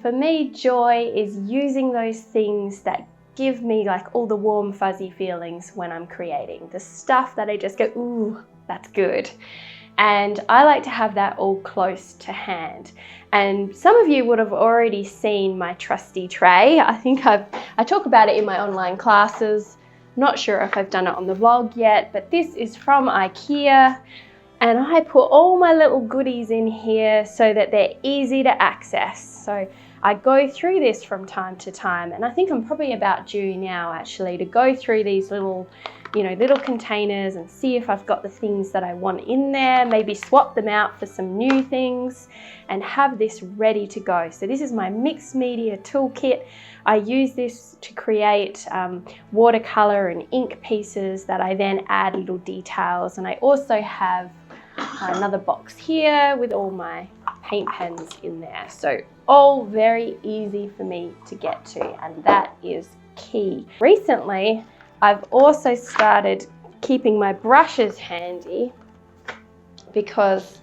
For me, joy is using those things that give me like all the warm fuzzy feelings when I'm creating. The stuff that I just go, ooh, that's good. And I like to have that all close to hand. And some of you would have already seen my trusty tray. I think I talk about it in my online classes. I'm not sure if I've done it on the vlog yet, but this is from IKEA. And I put all my little goodies in here so that they're easy to access. So I go through this from time to time, and I think I'm probably about due now actually to go through these little containers and see if I've got the things that I want in there, maybe swap them out for some new things and have this ready to go. So this is my mixed media toolkit. I use this to create watercolor and ink pieces that I then add little details, and I also have another box here with all my paint pens in there. So all very easy for me to get to, and that is key. Recently, I've also started keeping my brushes handy because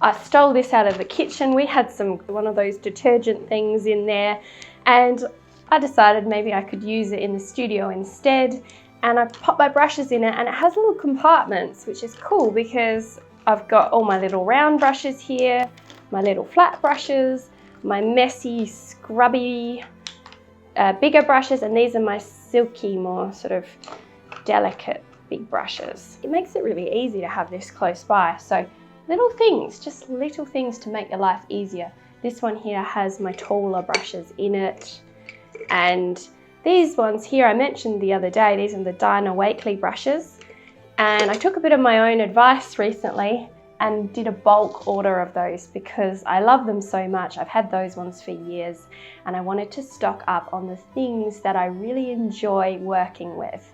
I stole this out of the kitchen. We had one of those detergent things in there, and I decided maybe I could use it in the studio instead. And I pop my brushes in it, and it has little compartments, which is cool because I've got all my little round brushes here, my little flat brushes, my messy, scrubby, bigger brushes, and these are my silky, more sort of delicate big brushes. It makes it really easy to have this close by. So little things, just little things to make your life easier. This one here has my taller brushes in it, and these ones here I mentioned the other day, these are the Dinah Wakely brushes, and I took a bit of my own advice recently and did a bulk order of those because I love them so much. I've had those ones for years, and I wanted to stock up on the things that I really enjoy working with.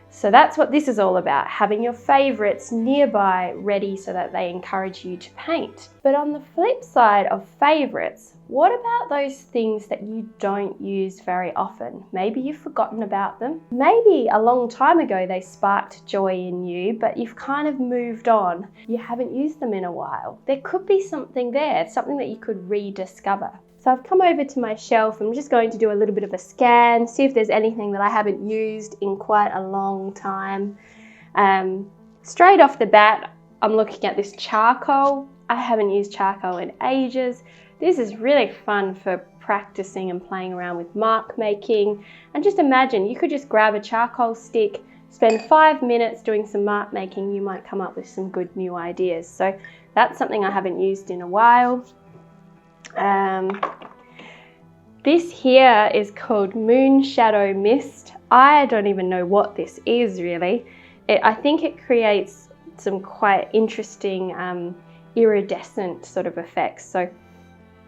So that's what this is all about, having your favorites nearby ready so that they encourage you to paint. But on the flip side of favorites, what about those things that you don't use very often? Maybe you've forgotten about them. Maybe a long time ago they sparked joy in you, but you've kind of moved on. You haven't used them in a while. There could be something there, something that you could rediscover. So I've come over to my shelf. I'm just going to do a little bit of a scan, see if there's anything that I haven't used in quite a long time. Straight off the bat, I'm looking at this charcoal. I haven't used charcoal in ages. This is really fun for practicing and playing around with mark making. And just imagine, you could just grab a charcoal stick, spend 5 minutes doing some mark making, you might come up with some good new ideas. So that's something I haven't used in a while. This here is called Moon Shadow Mist. I don't even know what this is really. I think it creates some quite interesting iridescent sort of effects. So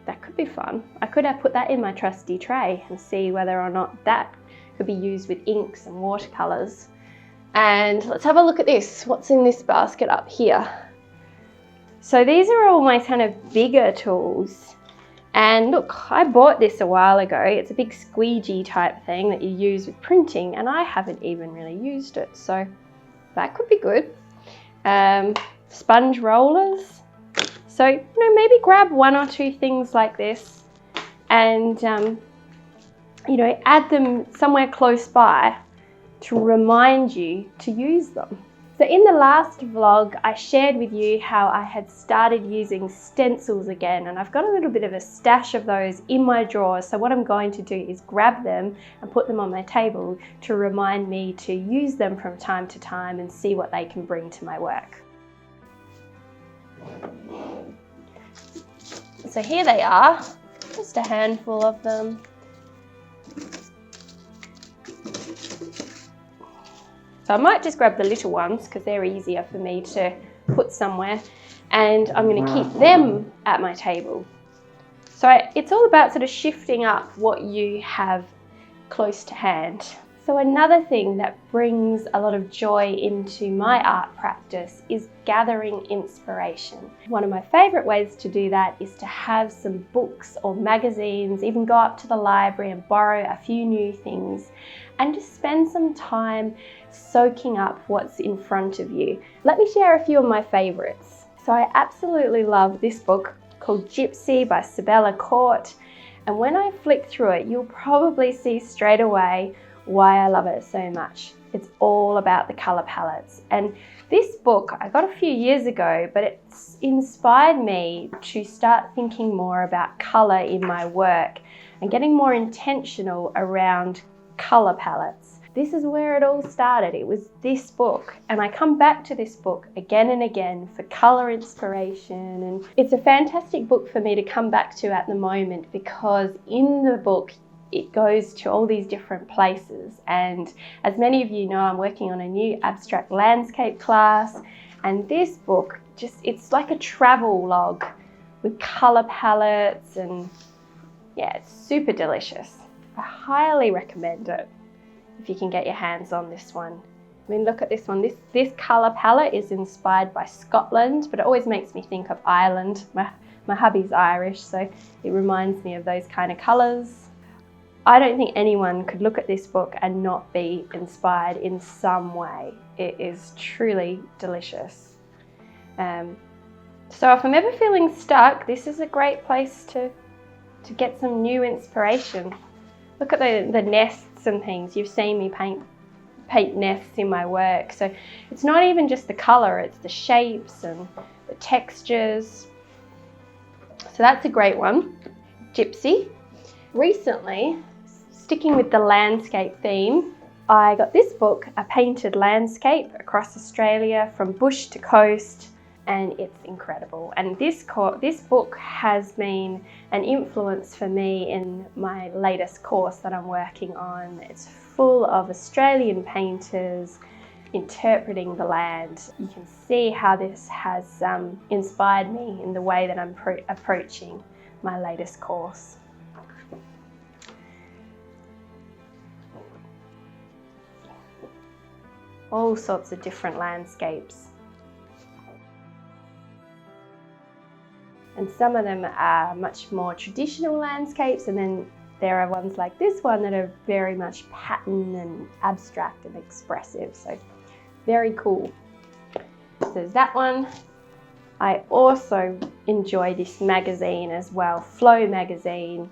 that could be fun. I could have put that in my trusty tray and see whether or not that could be used with inks and watercolors. And let's have a look at this. What's in this basket up here? So these are all my kind of bigger tools. And look, I bought this a while ago. It's a big squeegee type thing that you use with printing, and I haven't even really used it, so that could be good. Sponge rollers. So, maybe grab 1 or 2 things like this and, add them somewhere close by to remind you to use them. So in the last vlog, I shared with you how I had started using stencils again, and I've got a little bit of a stash of those in my drawers. So what I'm going to do is grab them and put them on my table to remind me to use them from time to time and see what they can bring to my work. So here they are, just a handful of them. So I might just grab the little ones because they're easier for me to put somewhere, and I'm going to keep them at my table. So it's all about sort of shifting up what you have close to hand. So another thing that brings a lot of joy into my art practice is gathering inspiration. One of my favourite ways to do that is to have some books or magazines, even go up to the library and borrow a few new things and just spend some time soaking up what's in front of you. Let me share a few of my favourites. So I absolutely love this book called Gypsy by Sibella. And when I flick through it, you'll probably see straight away why I love it so much. It's all about the color palettes. And this book I got a few years ago, but it's inspired me to start thinking more about color in my work and getting more intentional around color palettes. This is where it all started. It was this book, and I come back to this book again and again for color inspiration, and it's a fantastic book for me to come back to at the moment, because in the book it goes to all these different places. And as many of you know, I'm working on a new abstract landscape class, and this book it's like a travel log with color palettes, and yeah, it's super delicious. I highly recommend it if you can get your hands on this one. I mean, look at this one. This colour palette is inspired by Scotland, but it always makes me think of Ireland. My hubby's Irish, so it reminds me of those kind of colours. I don't think anyone could look at this book and not be inspired in some way. It is truly delicious. So if I'm ever feeling stuck, this is a great place to get some new inspiration. Look at the nests and things. You've seen me paint nests in my work. So it's not even just the colour, it's the shapes and the textures. So that's a great one. Gypsy. Recently, sticking with the landscape theme, I got this book, A Painted Landscape Across Australia from Bush to Coast, and it's incredible. And this book has been an influence for me in my latest course that I'm working on. It's full of Australian painters interpreting the land. You can see how this has inspired me in the way that I'm approaching my latest course. All sorts of different landscapes. And some of them are much more traditional landscapes, and then there are ones like this one that are very much pattern and abstract and expressive. So very cool. So there's that one. I also enjoy this magazine as well, Flow magazine.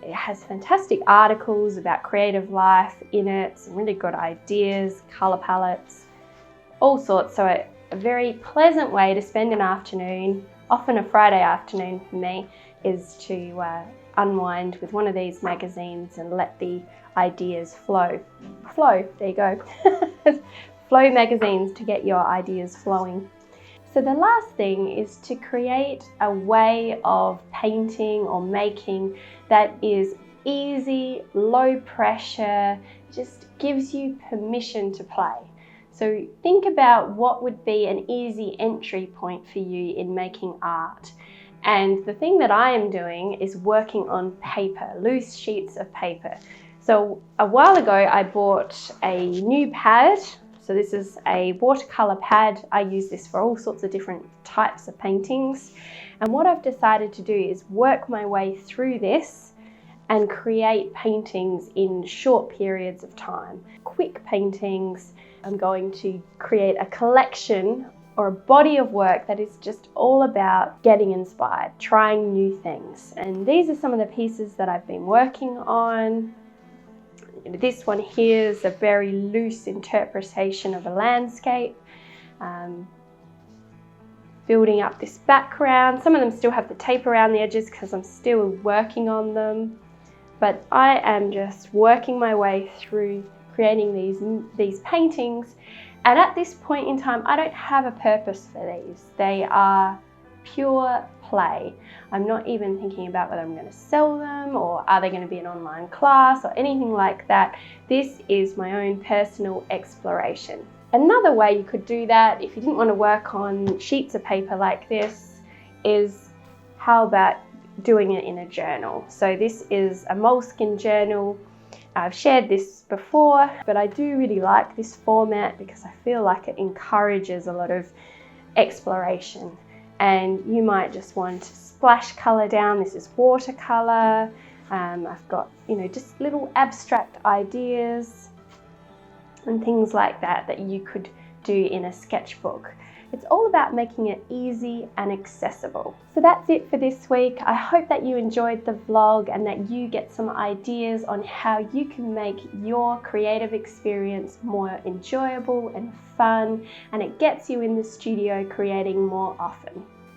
It has fantastic articles about creative life in it, some really good ideas, colour palettes, all sorts. So a very pleasant way to spend an afternoon, often a Friday afternoon for me, is to unwind with one of these magazines and let the ideas flow. Flow, there you go. Flow magazines to get your ideas flowing. So the last thing is to create a way of painting or making that is easy, low pressure, just gives you permission to play. So think about what would be an easy entry point for you in making art. And the thing that I am doing is working on paper, loose sheets of paper. So a while ago I bought a new pad. So this is a watercolor pad. I use this for all sorts of different types of paintings. And what I've decided to do is work my way through this and create paintings in short periods of time. Quick paintings. I'm going to create a collection or a body of work that is just all about getting inspired, trying new things. And these are some of the pieces that I've been working on. This one here is a very loose interpretation of a landscape. Building up this background. Some of them still have the tape around the edges because I'm still working on them. But I am just working my way through creating these paintings. And at this point in time, I don't have a purpose for these. They are pure play. I'm not even thinking about whether I'm going to sell them or are they going to be an online class or anything like that. This is my own personal exploration. Another way you could do that, if you didn't want to work on sheets of paper like this, is how about doing it in a journal? So this is a moleskin journal. I've shared this before, but I do really like this format because I feel like it encourages a lot of exploration. And you might just want to splash colour down. This is watercolour. I've got, just little abstract ideas and things like that you could do in a sketchbook. It's all about making it easy and accessible. So that's it for this week. I hope that you enjoyed the vlog and that you get some ideas on how you can make your creative experience more enjoyable and fun, and it gets you in the studio creating more often.